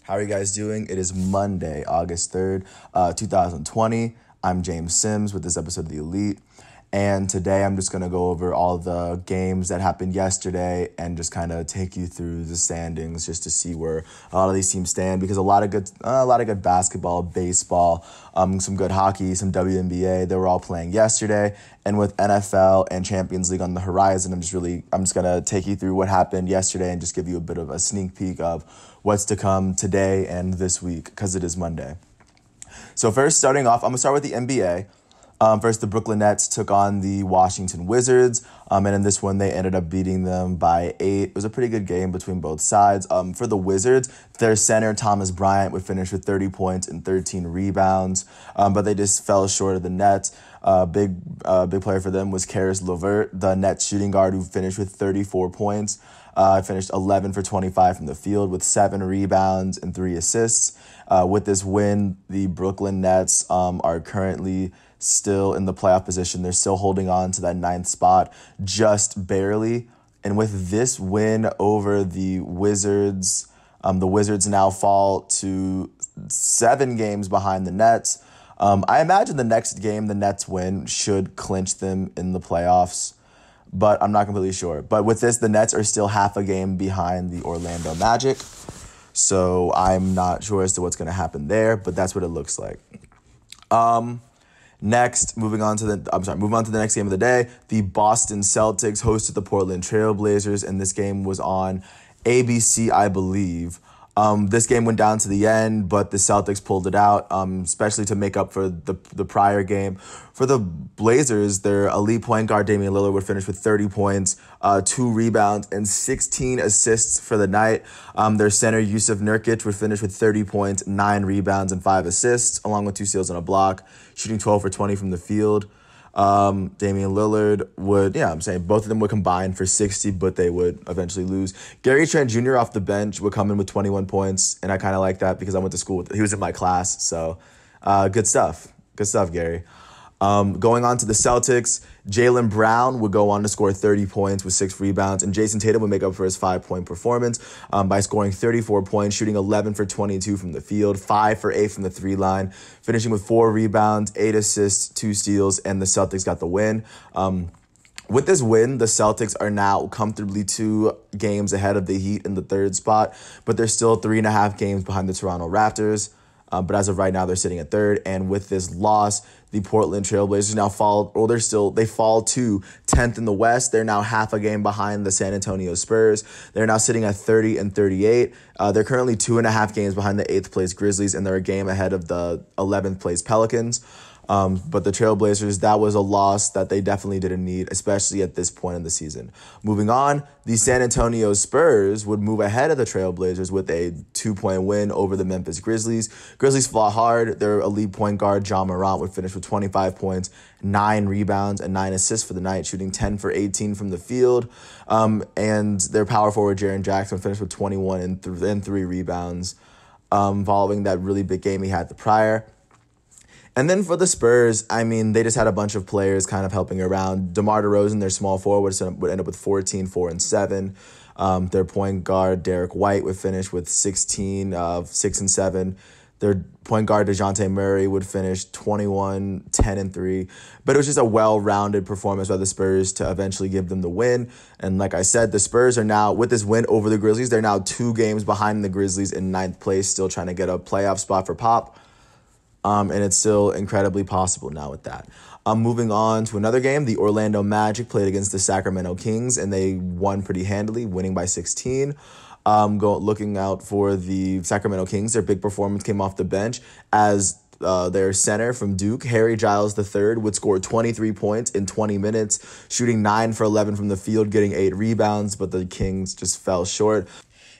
How are you guys doing? It is Monday, August 3rd, 2020. I'm James Sims with this episode of The Elite. And today I'm just going to go over all the games that happened yesterday and just kind of take you through the standings just to see where a lot of these teams stand, because a lot of good basketball, baseball, some good hockey, some WNBA, they were all playing yesterday. And with NFL and Champions League on the horizon, I'm just going to take you through what happened yesterday and just give you a bit of a sneak peek of what's to come today and this week, because it is Monday. So first, starting off, I'm going to start with the NBA. First, the Brooklyn Nets took on the Washington Wizards, and in this one, they ended up beating them by 8. It was a pretty good game between both sides. For the Wizards, their center, Thomas Bryant, would finish with 30 points and 13 rebounds, but they just fell short of the Nets. Big player for them was Caris LeVert, the Nets shooting guard, who finished with 34 points. Finished 11 for 25 from the field with 7 rebounds and 3 assists. With this win, the Brooklyn Nets are currently still in the playoff position. They're still holding on to that 9th spot, just barely. And with this win over the Wizards now fall to 7 games behind the Nets. I imagine the next game the Nets win should clinch them in the playoffs, but I'm not completely sure. But with this, the Nets are still half a game behind the Orlando Magic, so I'm not sure as to what's going to happen there, but that's what it looks like. Moving on to the next game of the day. The Boston Celtics hosted the Portland Trailblazers, and this game was on ABC, I believe. This game went down to the end, but the Celtics pulled it out, especially to make up for the prior game. For the Blazers, their elite point guard Damian Lillard would finish with 30 points, 2 rebounds, and 16 assists for the night. Their center Jusuf Nurkic would finish with 30 points, 9 rebounds, and 5 assists, along with 2 steals and a block, shooting 12 for 20 from the field. Damian Lillard both of them would combine for 60, but they would eventually lose. Gary Trent Jr. off the bench would come in with 21 points, and I kind of like that because I went to school with him. He was in my class, so good stuff. Good stuff, Gary. Going on to the Celtics, Jaylen Brown would go on to score 30 points with 6 rebounds, and Jason Tatum would make up for his 5-point performance by scoring 34 points, shooting 11 for 22 from the field, 5 for 8 from the 3 line, finishing with 4 rebounds, 8 assists, 2 steals, and the Celtics got the win. With this win, the Celtics are now comfortably 2 games ahead of the Heat in the 3rd spot, but they're still 3.5 games behind the Toronto Raptors. But as of right now, they're sitting at 3rd. And with this loss, the Portland Trailblazers now fall to 10th in the West. They're now half a game behind the San Antonio Spurs. They're now sitting at 30 and 38. They're currently 2.5 games behind the 8th place Grizzlies, and they're a game ahead of the 11th place Pelicans. But the Trailblazers, that was a loss that they definitely didn't need, especially at this point in the season. Moving on, the San Antonio Spurs would move ahead of the Trailblazers with a 2-point win over the Memphis Grizzlies. Grizzlies fought hard. Their elite point guard, John Morant, would finish with 25 points, 9 rebounds, and 9 assists for the night, shooting 10 for 18 from the field. And their power forward, Jaren Jackson, finished with 21 and 3 rebounds, following that really big game he had the prior. And then for the Spurs, they just had a bunch of players kind of helping around. DeMar DeRozan, their small forward, would end up with 14, 4, and 7. Their point guard, Derek White, would finish with 16, 6, and 7. Their point guard, DeJounte Murray, would finish 21, 10, and 3. But it was just a well-rounded performance by the Spurs to eventually give them the win. And like I said, the Spurs are now, with this win over the Grizzlies, they're now 2 games behind the Grizzlies in 9th place, still trying to get a playoff spot for Pop. And it's still incredibly possible now with that. Moving on to another game, the Orlando Magic played against the Sacramento Kings, and they won pretty handily, winning by 16. Looking out for the Sacramento Kings, their big performance came off the bench as their center from Duke, Harry Giles III, would score 23 points in 20 minutes, shooting 9 for 11 from the field, getting 8 rebounds, but the Kings just fell short.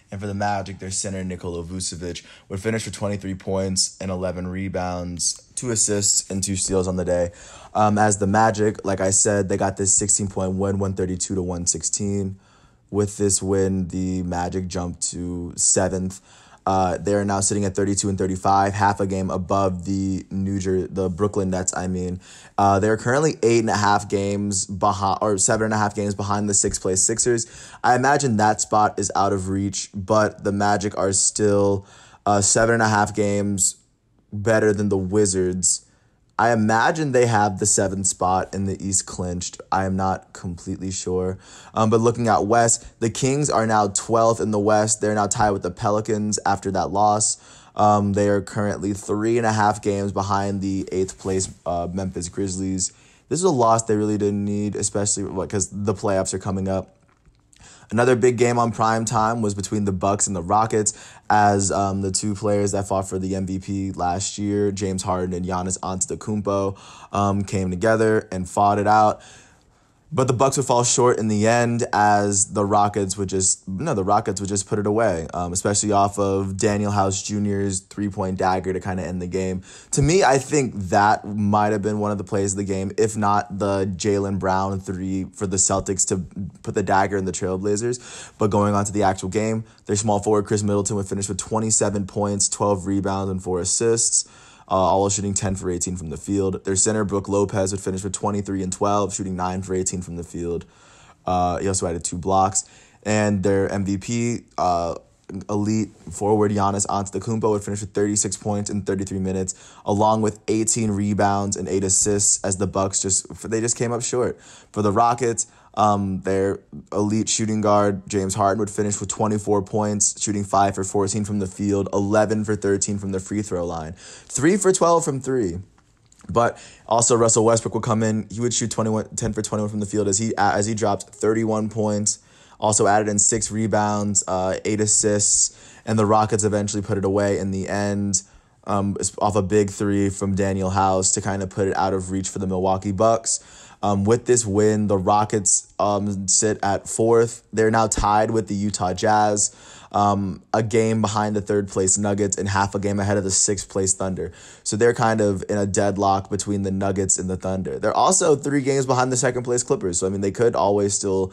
And for the Magic, their center, Nikola Vucevic, would finish with 23 points and 11 rebounds, 2 assists, and 2 steals on the day. As the Magic, like I said, they got this 16-point win, 132-116. With this win, the Magic jumped to 7th. They are now sitting at 32 and 35, half a game above the Brooklyn Nets. They're currently 8.5 games behind, or 7.5 games behind the 6th place Sixers. I imagine that spot is out of reach, but the Magic are still 7.5 games better than the Wizards. I imagine they have the 7th spot in the East clinched. I am not completely sure. But looking at West, the Kings are now 12th in the West. They're now tied with the Pelicans after that loss. They are currently 3.5 games behind the 8th place Memphis Grizzlies. This is a loss they really didn't need, especially because the playoffs are coming up. Another big game on prime time was between the Bucks and the Rockets, as the two players that fought for the MVP last year, James Harden and Giannis Antetokounmpo, came together and fought it out. But the Bucks would fall short in the end, as the Rockets would just put it away, especially off of Daniel House Jr.'s 3-point dagger to kind of end the game. To me, I think that might have been one of the plays of the game, if not the Jaylen Brown 3 for the Celtics to put the dagger in the Trailblazers. But going on to the actual game, their small forward Chris Middleton would finish with 27 points, 12 rebounds, and 4 assists. All shooting 10 for 18 from the field. Their center, Brook Lopez, would finish with 23 and 12, shooting 9 for 18 from the field. He also added 2 blocks. And their MVP, elite forward Giannis Antetokounmpo, would finish with 36 points in 33 minutes, along with 18 rebounds and 8 assists, as the Bucks just came up short. For the Rockets, their elite shooting guard, James Harden, would finish with 24 points, shooting 5 for 14 from the field, 11 for 13 from the free throw line, 3 for 12 from 3. But also Russell Westbrook would come in. He would shoot 10 for 21 from the field as he dropped 31 points, also added in 6 rebounds, 8 assists, and the Rockets eventually put it away in the end, off a big 3 from Daniel House to kind of put it out of reach for the Milwaukee Bucks. With this win, the Rockets sit at 4th. They're now tied with the Utah Jazz, a game behind the 3rd place Nuggets and half a game ahead of the 6th place Thunder. So they're kind of in a deadlock between the Nuggets and the Thunder. They're also 3 games behind the 2nd place Clippers. So, I mean, they could always still,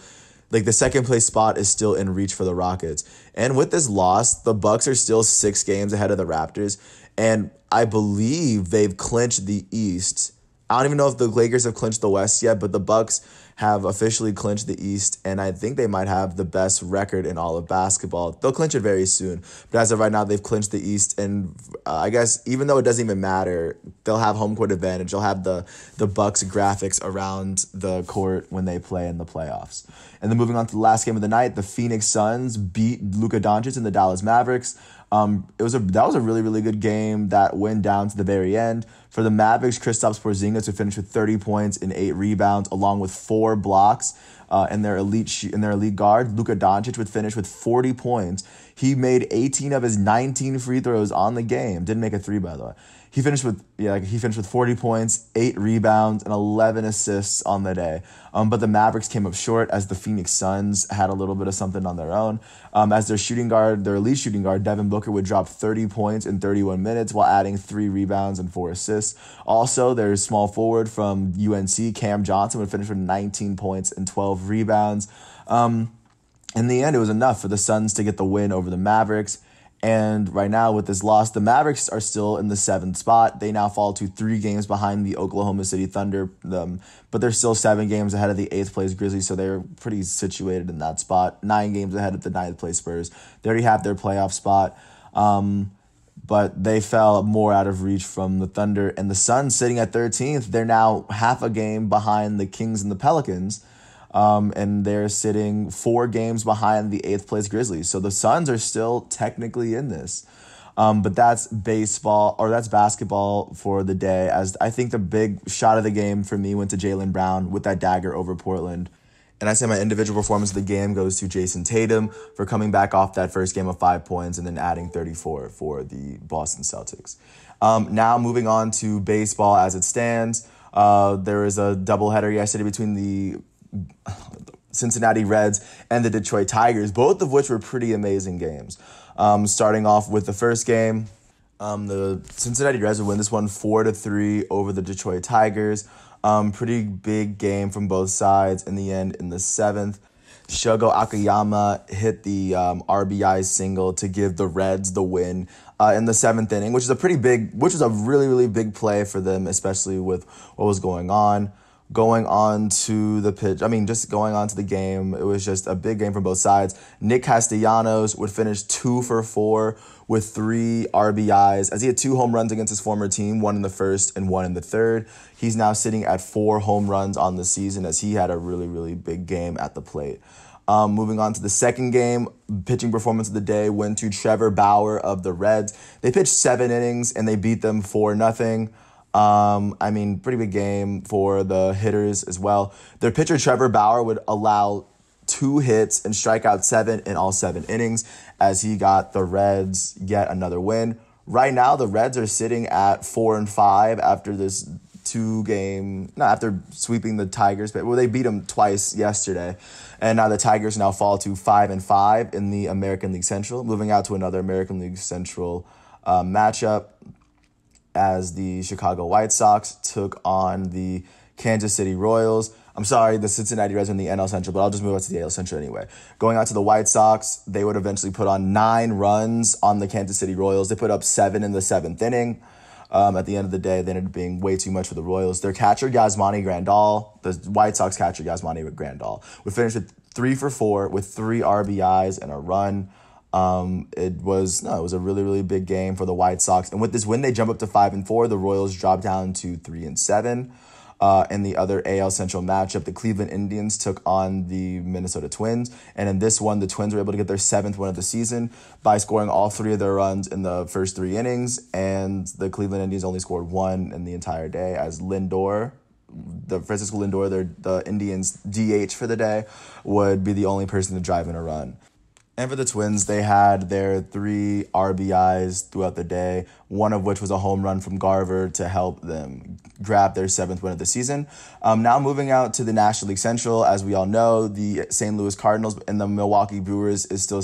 the 2nd place spot is still in reach for the Rockets. And with this loss, the Bucks are still 6 games ahead of the Raptors. And I believe they've clinched the East. I don't even know if the Lakers have clinched the West yet, but the Bucks have officially clinched the East, and I think they might have the best record in all of basketball. They'll clinch it very soon, but as of right now, they've clinched the East, and I guess even though it doesn't even matter, they'll have home court advantage. They'll have the Bucks graphics around the court when they play in the playoffs. And then moving on to the last game of the night, the Phoenix Suns beat Luka Doncic and the Dallas Mavericks. That was a really, really good game that went down to the very end. For the Mavericks, Kristaps Porzingis would finish with 30 points and 8 rebounds, along with 4 blocks. And their elite guard, Luka Doncic, would finish with 40 points. He made 18 of his 19 free throws on the game. Didn't make a 3, by the way. He finished with 40 points, 8 rebounds, and 11 assists on the day. But the Mavericks came up short, as the Phoenix Suns had a little bit of something on their own. As their elite shooting guard, Devin Booker, would drop 30 points in 31 minutes while adding 3 rebounds and 4 assists. Also, their small forward from UNC, Cam Johnson, would finish with 19 points and 12 rebounds. In the end, it was enough for the Suns to get the win over the Mavericks. And right now, with this loss, the Mavericks are still in the 7th spot. They now fall to 3 games behind the Oklahoma City Thunder, but they're still 7 games ahead of the 8th place Grizzlies, so they're pretty situated in that spot. 9 games ahead of the 9th place Spurs. They already have their playoff spot, but they fell more out of reach from the Thunder. And the Suns, sitting at 13th, they're now half a game behind the Kings and the Pelicans. And they're sitting 4 games behind the 8th place Grizzlies. So the Suns are still technically in this. But that's basketball for the day, as I think the big shot of the game for me went to Jaylen Brown with that dagger over Portland. And I say my individual performance of the game goes to Jason Tatum for coming back off that first game of 5 points and then adding 34 for the Boston Celtics. Now moving on to baseball as it stands. There was a doubleheader yesterday between the Cincinnati Reds and the Detroit Tigers, both of which were pretty amazing games. Starting off with the first game, the Cincinnati Reds would win this one 4-3 over the Detroit Tigers. Pretty big game from both sides. In the end, in the 7th, Shogo Akiyama hit the RBI single to give the Reds the win in the 7th inning, which was a really, really big play for them, especially with what was going on. Going on to the pitch, just going on to the game, it was just a big game from both sides. Nick Castellanos would finish 2 for 4 with 3 RBIs, as he had 2 home runs against his former team, 1 in the first and 1 in the third. He's now sitting at 4 home runs on the season, as he had a really, really big game at the plate. Moving on to the second game, pitching performance of the day went to Trevor Bauer of the Reds. They pitched 7 innings and they beat them 4-0. Pretty big game for the hitters as well. Their pitcher, Trevor Bauer, would allow 2 hits and strike out 7 in all 7 innings, as he got the Reds yet another win. Right now, the Reds are sitting at 4-5 after this after sweeping the Tigers, but they beat them twice yesterday. And now the Tigers now fall to 5-5 in the American League Central. Moving out to another American League Central matchup, as the Chicago White Sox took on the Kansas City Royals. The Cincinnati Reds in the NL Central, but I'll just move on to the AL Central anyway. Going out to the White Sox, they would eventually put on 9 runs on the Kansas City Royals. They put up 7 in the 7th inning. At the end of the day, they ended up being way too much for the Royals. Their catcher, Yasmani Grandal, the White Sox catcher, Yasmani Grandal, would finish with 3 for 4 with 3 RBIs and a run. It was a really, really big game for the White Sox. And with this win, they jump up to 5-4. The Royals drop down to 3-7. In the other AL Central matchup, the Cleveland Indians took on the Minnesota Twins. And in this one, the Twins were able to get their 7th win of the season by scoring all 3 of their runs in the first 3 innings. And the Cleveland Indians only scored 1 in the entire day, as Lindor, the Francisco Lindor, the Indians' DH for the day, would be the only person to drive in a run. And for the Twins, they had their 3 RBIs throughout the day, one of which was a home run from Garver to help them grab their 7th win of the season. Now moving out to the National League Central, as we all know, the St. Louis Cardinals and the Milwaukee Brewers is still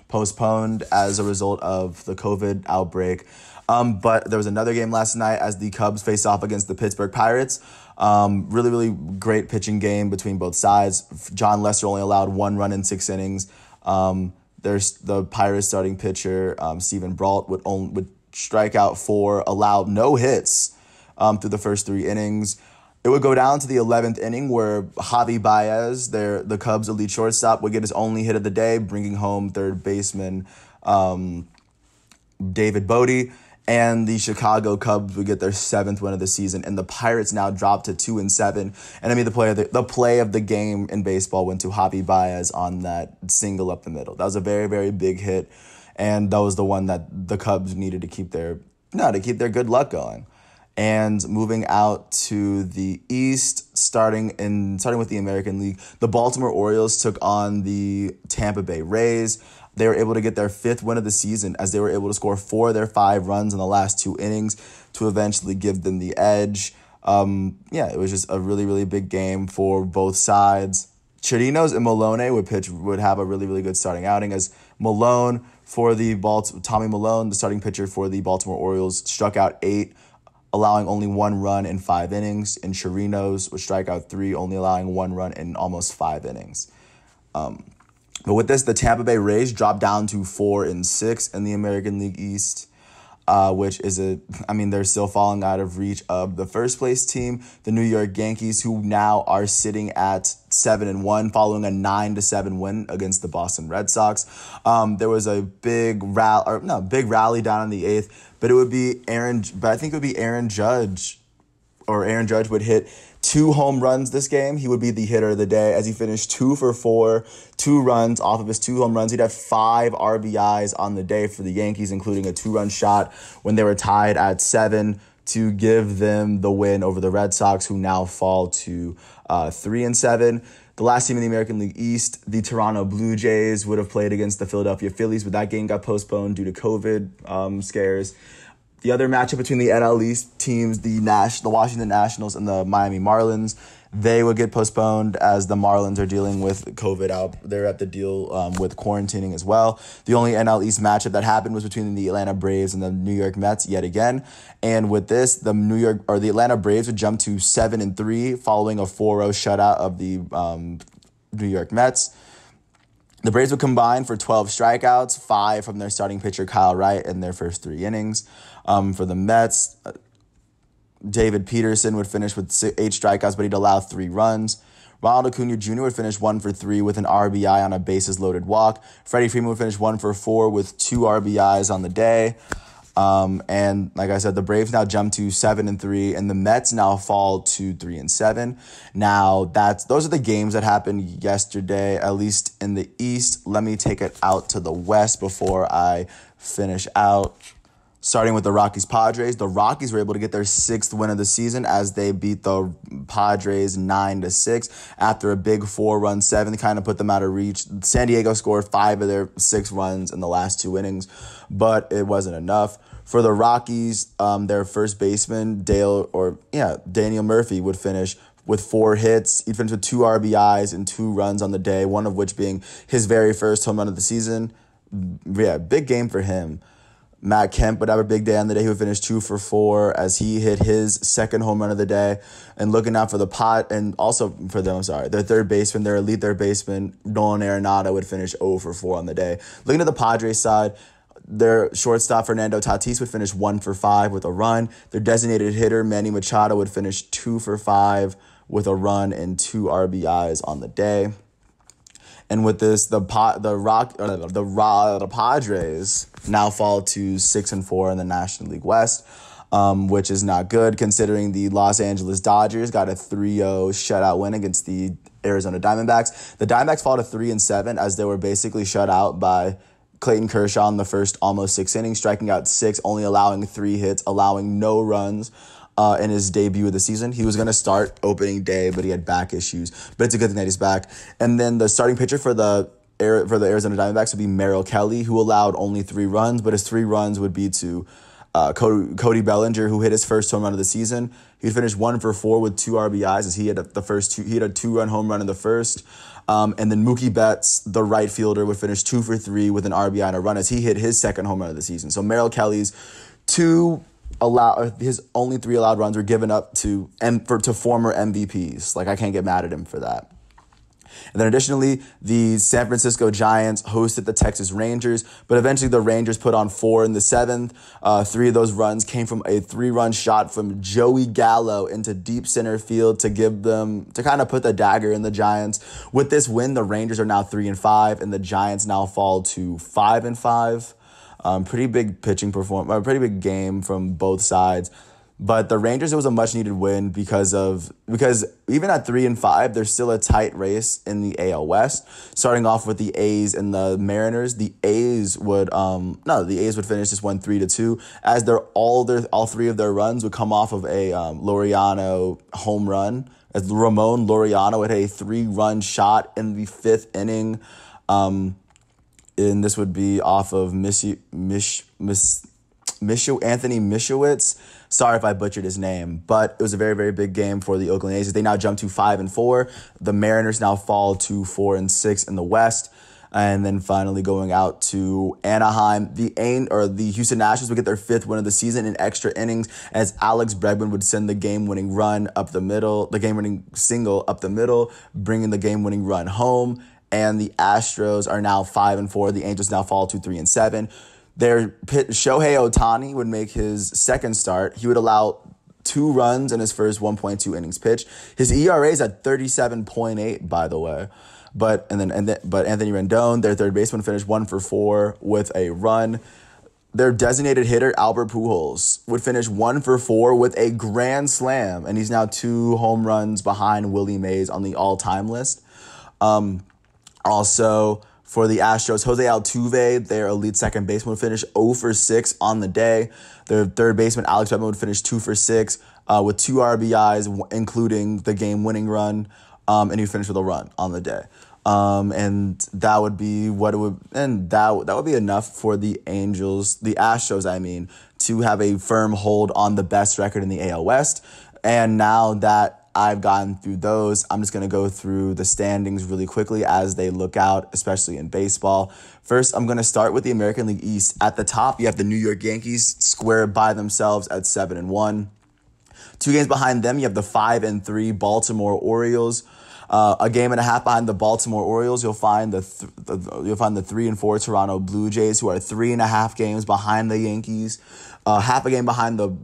postponed as a result of the COVID outbreak. But there was another game last night as the Cubs faced off against the Pittsburgh Pirates. Really, really great pitching game between both sides. John Lester only allowed 1 run in 6 innings. There's the Pirates starting pitcher, Steven Brault, would strike out 4, allow no hits through the first 3 innings. It would go down to the 11th inning where Javi Baez, the Cubs' elite shortstop, would get his only hit of the day, bringing home third baseman David Bodie. And the Chicago Cubs would get their 7th win of the season, and the Pirates now dropped to 2-7. And the play of the game in baseball went to Javi Baez on that single up the middle. That was a very, very big hit, and that was the one that the Cubs needed to keep their good luck going. And moving out to the East, starting with the American League, the Baltimore Orioles took on the Tampa Bay Rays. They were able to get their 5th win of the season, as they were able to score 4 of their 5 runs in the last 2 innings to eventually give them the edge. It was just a really, really big game for both sides. Chirinos and Malone would have a really, really good starting outing, as Tommy Malone, the starting pitcher for the Baltimore Orioles, struck out 8, allowing only 1 run in 5 innings, and Chirinos would strike out 3, only allowing 1 run in almost 5 innings. But with this, the Tampa Bay Rays dropped down to 4-6 in the American League East, which is they're still falling out of reach of the first place team, the New York Yankees, who now are sitting at 7-1 following a 9-7 win against the Boston Red Sox. There was a big rally down in the 8th, but I think it would be Aaron Judge would hit 2 home runs this game. He would be the hitter of the day, as he finished 2 for 4, 2 runs off of his 2 home runs. He'd have 5 RBIs on the day for the Yankees, including a 2-run shot when they were tied at 7 to give them the win over the Red Sox, who now fall to 3-7. The last team in the American League East, the Toronto Blue Jays, would have played against the Philadelphia Phillies, but that game got postponed due to COVID scares. The other matchup between the NL East teams, the Washington Nationals and the Miami Marlins, they would get postponed, as the Marlins are dealing with COVID out. They're at the deal with quarantining as well. The only NL East matchup that happened was between the Atlanta Braves and the New York Mets yet again. And with this, the Atlanta Braves would jump to 7-3 following a 4-0 shutout of the New York Mets. The Braves would combine for 12 strikeouts, 5 from their starting pitcher Kyle Wright in their first 3 innings. For the Mets, David Peterson would finish with 8 strikeouts, but he'd allow 3 runs. Ronald Acuna Jr. would finish 1 for 3 with an RBI on a bases-loaded walk. Freddie Freeman would finish 1 for 4 with 2 RBIs on the day. And like I said, the Braves now jump to 7-3, and the Mets now fall to 3-7. Now those are the games that happened yesterday, at least in the East. Let me take it out to the West before I finish out. Starting with the Rockies-Padres, the Rockies were able to get their 6th win of the season as they beat the Padres 9-6 after a big 4-run 7th, kind of put them out of reach. San Diego scored 5 of their 6 runs in the last 2 innings, but it wasn't enough. For the Rockies, their first baseman, Daniel Murphy, would finish with 4 hits. He'd finish with 2 RBIs and 2 runs on the day, one of which being his very first home run of the season. Yeah, big game for him. Matt Kemp would have a big day on the day. He would finish 2 for 4 as he hit his second home run of the day. And looking out for and also for them, their third baseman, their elite third baseman, Nolan Arenado, would finish 0 for 4 on the day. Looking at the Padres side, their shortstop, Fernando Tatis, would finish 1 for 5 with a run. Their designated hitter, Manny Machado, would finish 2 for 5 with a run and 2 RBIs on the day. And with this, the Padres now fall to 6-4 in the National League West, which is not good considering the Los Angeles Dodgers got a 3-0 shutout win against the Arizona Diamondbacks. The Diamondbacks fall to 3-7 as they were basically shut out by Clayton Kershaw in the first almost 6 innings, striking out 6, only allowing 3 hits, allowing no runs. In his debut of the season. He was going to start opening day, but he had back issues. But it's a good thing that he's back. And then the starting pitcher for the Arizona Diamondbacks would be Merrill Kelly, who allowed only 3 runs, but his 3 runs would be to Cody Bellinger, who hit his first home run of the season. He'd finish 1 for 4 with 2 RBIs as he had the first 2. He had a 2-run home run in the first. And then Mookie Betts, the right fielder, would finish 2 for 3 with an RBI and a run as he hit his second home run of the season. So Merrill Kelly's his only 3 allowed runs were given up to former MVPs. Like, I can't get mad at him for that. And then additionally, the San Francisco Giants hosted the Texas Rangers, but eventually the Rangers put on 4 in the 7th. 3 of those runs came from a 3-run shot from Joey Gallo into deep center field to kind of put the dagger in the Giants. With this win, the Rangers are now 3-5, and the Giants now fall to 5-5. Pretty big pitching performance, pretty big game from both sides. But the Rangers, it was a much needed win because even at 3-5, there's still a tight race in the AL West. Starting off with the A's and the Mariners, the A's would finish this one 3-2 as all 3 of their runs would come off of a Laureano home run. As Ramon Laureano had a 3-run shot in the 5th inning. And this would be off of Anthony Misiewicz. Sorry if I butchered his name, but it was a very, very big game for the Oakland A's. They now jump to 5-4. The Mariners now fall to 4-6 in the West. And then finally going out to Anaheim, the Houston Astros would get their 5th win of the season in extra innings as Alex Bregman would send the game-winning single up the middle, bringing the game-winning run home. And the Astros are now 5-4. The Angels now fall to 3-7. Shohei Ohtani would make his second start. He would allow 2 runs in his first 1.2 innings pitched. His ERA is at 37.8, by the way. But Anthony Rendon, their third baseman, finished 1 for 4 with a run. Their designated hitter, Albert Pujols, would finish 1 for 4 with a grand slam, and he's now 2 home runs behind Willie Mays on the all-time list. Also, for the Astros, Jose Altuve, their elite second baseman, would finish 0 for 6 on the day. Their third baseman, Alex Bregman, would finish 2 for 6 with 2 RBIs, including the game-winning run, and he finished with a run on the day. And that would be that would be enough for the Astros, to have a firm hold on the best record in the AL West. And now that I've gotten through those, I'm just going to go through the standings really quickly as they look out, especially in baseball. First, I'm going to start with the American League East. At the top, you have the New York Yankees square by themselves at 7-1. 2 games behind them, you have the 5-3 Baltimore Orioles. A game and a half behind the Baltimore Orioles, you'll find the 3-4 Toronto Blue Jays, who are 3.5 games behind the Yankees. Half a game behind the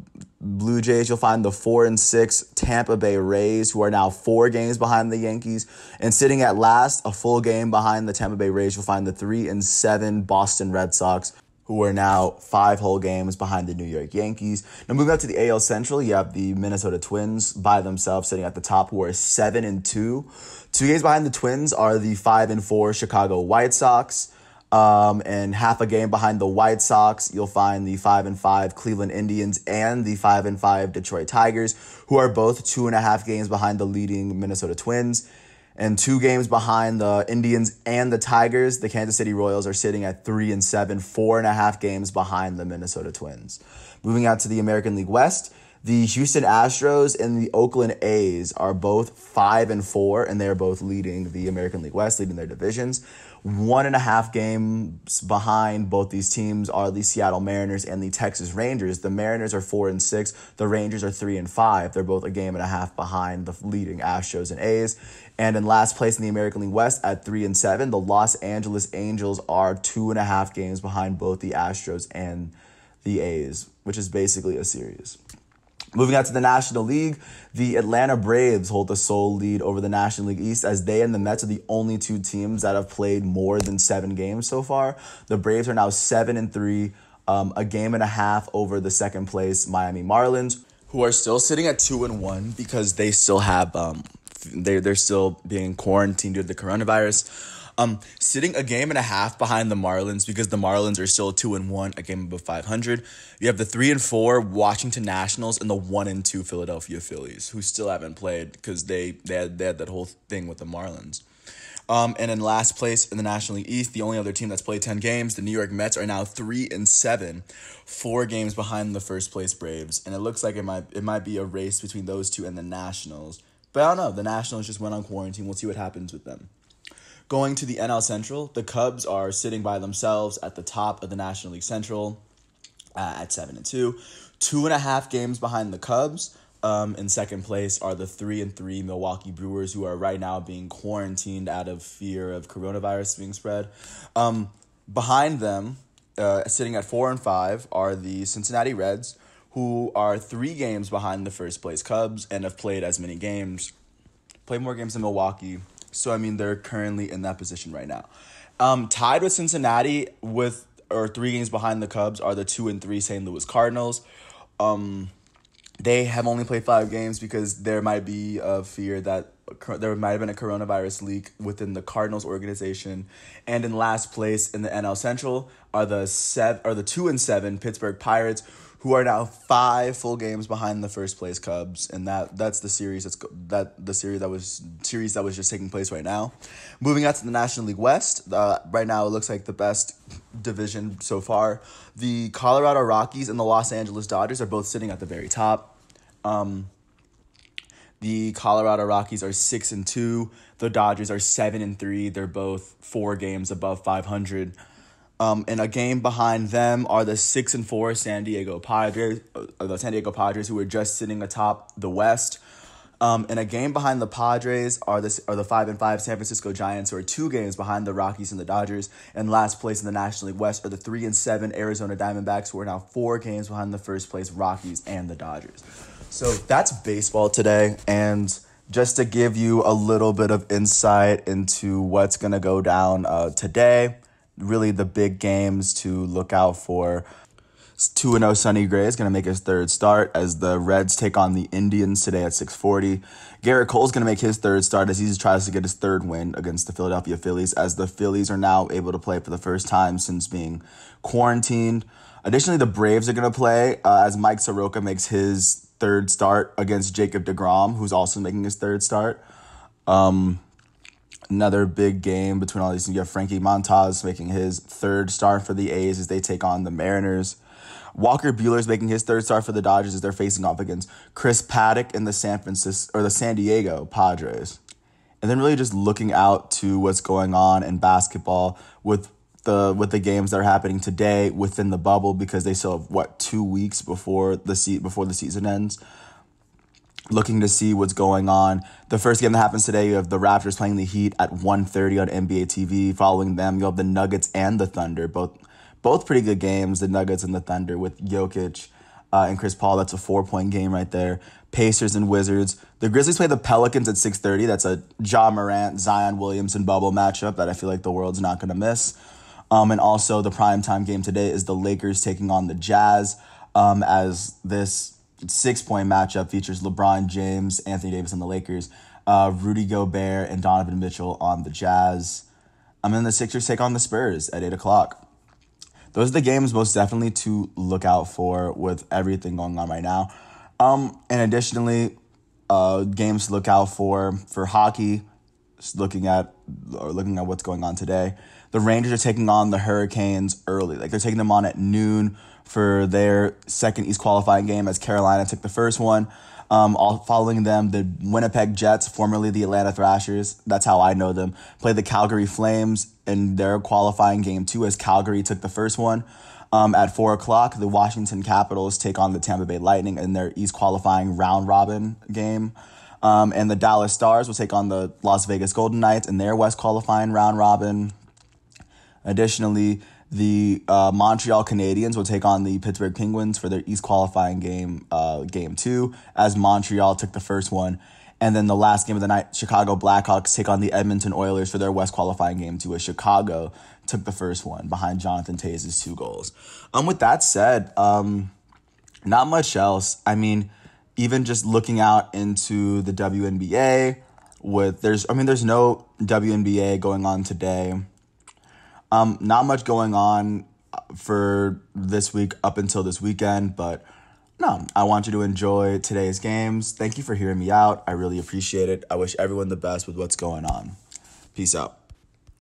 Blue Jays, you'll find the 4-6 Tampa Bay Rays, who are now 4 games behind the Yankees. And sitting at last, a full game behind the Tampa Bay Rays, you'll find the 3-7 Boston Red Sox, who are now 5 whole games behind the New York Yankees. Now moving up to the AL Central, you have the Minnesota Twins by themselves sitting at the top, who are 7-2. 2 games behind the Twins are the 5-4 Chicago White Sox. And half a game behind the White Sox, you'll find the 5-5 Cleveland Indians and the 5-5 Detroit Tigers, who are both 2.5 games behind the leading Minnesota Twins. And 2 games behind the Indians and the Tigers, the Kansas City Royals are sitting at 3-7, 4.5 games behind the Minnesota Twins. Moving out to the American League West, the Houston Astros and the Oakland A's are both 5-4, and they're both leading the American League West, leading their divisions. 1.5 games behind both these teams are the Seattle Mariners and the Texas Rangers. The Mariners are 4-6. The Rangers are 3-5. They're both 1.5 games behind the leading Astros and A's. And in last place in the American League West at 3-7, the Los Angeles Angels are 2.5 games behind both the Astros and the A's, which is basically a series. Moving out to the National League, the Atlanta Braves hold the sole lead over the National League East, as they and the Mets are the only 2 teams that have played more than 7 games so far. The Braves are now 7-3, 1.5 games over the second place Miami Marlins, who are still sitting at 2-1 because they still have they're still being quarantined due to the coronavirus. Sitting 1.5 games behind the Marlins because the Marlins are still 2-1, a game above 500. You have the 3-4 Washington Nationals and the 1-2 Philadelphia Phillies, who still haven't played because they had that whole thing with the Marlins. And in last place in the National League East, the only other team that's played 10 games, the New York Mets, are now 3-7, 4 games behind the first place Braves. And it looks like it might be a race between those two and the Nationals. But I don't know. The Nationals just went on quarantine. We'll see what happens with them. Going to the NL Central, the Cubs are sitting by themselves at the top of the National League Central at 7-2. 2.5 games behind the Cubs. In second place are the 3-3 Milwaukee Brewers, who are right now being quarantined out of fear of coronavirus being spread. Behind them, sitting at 4-5, are the Cincinnati Reds, who are 3 games behind the first place Cubs and have played more games than Milwaukee. So, I mean, they're currently in that position right now. Tied with Cincinnati, 3 games behind the Cubs, are the 2-3 St. Louis Cardinals. They have only played 5 games because there might be a fear that there might have been a coronavirus leak within the Cardinals organization. And in last place in the NL Central are the 2-7 Pittsburgh Pirates, who are now 5 full games behind the first place Cubs, and that's the series that was just taking place right now. Moving out to the National League West, right now it looks like the best division so far. The Colorado Rockies and the Los Angeles Dodgers are both sitting at the very top. The Colorado Rockies are 6-2. The Dodgers are 7-3. They're both 4 games above 500. And a game behind them are the 6-4 San Diego Padres, who are just sitting atop the West. And a game behind the Padres are the 5-5 San Francisco Giants, who are 2 games behind the Rockies and the Dodgers. And last place in the National League West are the 3-7 Arizona Diamondbacks, who are now 4 games behind the first place Rockies and the Dodgers. So that's baseball today. And just to give you a little bit of insight into what's going to go down today, really the big games to look out for. 2-0 Sonny Gray is going to make his 3rd start as the Reds take on the Indians today at 6:40. Garrett Cole's going to make his 3rd start as he tries to get his 3rd win against the Philadelphia Phillies, as the Phillies are now able to play for the first time since being quarantined. Additionally, the Braves are going to play as Mike Soroka makes his 3rd start against Jacob deGrom, who's also making his 3rd start. Another big game between all these. You have Frankie Montas making his 3rd start for the A's as they take on the Mariners. Walker Buehler's making his 3rd start for the Dodgers as they're facing off against Chris Paddock and the San Diego Padres. And then really just looking out to what's going on in basketball with the games that are happening today within the bubble, because they still have 2 weeks before the season ends. Looking to see what's going on. The first game that happens today, you have the Raptors playing the Heat at 1:30 on NBA TV. Following them, you have the Nuggets and the Thunder, both pretty good games, the Nuggets and the Thunder, with Jokic and Chris Paul. That's a 4-point game right there. Pacers and Wizards. The Grizzlies play the Pelicans at 6:30. That's a Ja Morant, Zion Williamson bubble matchup that I feel like the world's not going to miss. And also the primetime game today is the Lakers taking on the Jazz, as this 6-point matchup features LeBron James, Anthony Davis on the Lakers, Rudy Gobert, and Donovan Mitchell on the Jazz. And then the Sixers take on the Spurs at 8 o'clock. Those are the games most definitely to look out for with everything going on right now. And additionally, games to look out for hockey, looking at what's going on today. The Rangers are taking on the Hurricanes early. Like, they're taking them on at noon for their second East qualifying game, as Carolina took the first one. Following them, the Winnipeg Jets, formerly the Atlanta Thrashers, that's how I know them, played the Calgary Flames in their qualifying game 2, as Calgary took the first one. At 4 o'clock, the Washington Capitals take on the Tampa Bay Lightning in their East qualifying round-robin game. And the Dallas Stars will take on the Las Vegas Golden Knights in their West qualifying round-robin. Additionally, the Montreal Canadiens will take on the Pittsburgh Penguins for their East qualifying game 2, as Montreal took the first one. And then the last game of the night, Chicago Blackhawks take on the Edmonton Oilers for their West qualifying game 2, as Chicago took the first one behind Jonathan Taves' 2 goals. With that said, not much else. I mean, even just looking out into the WNBA, there's no WNBA going on today. Not much going on for this week up until this weekend, but no, I want you to enjoy today's games. Thank you for hearing me out. I really appreciate it. I wish everyone the best with what's going on. Peace out.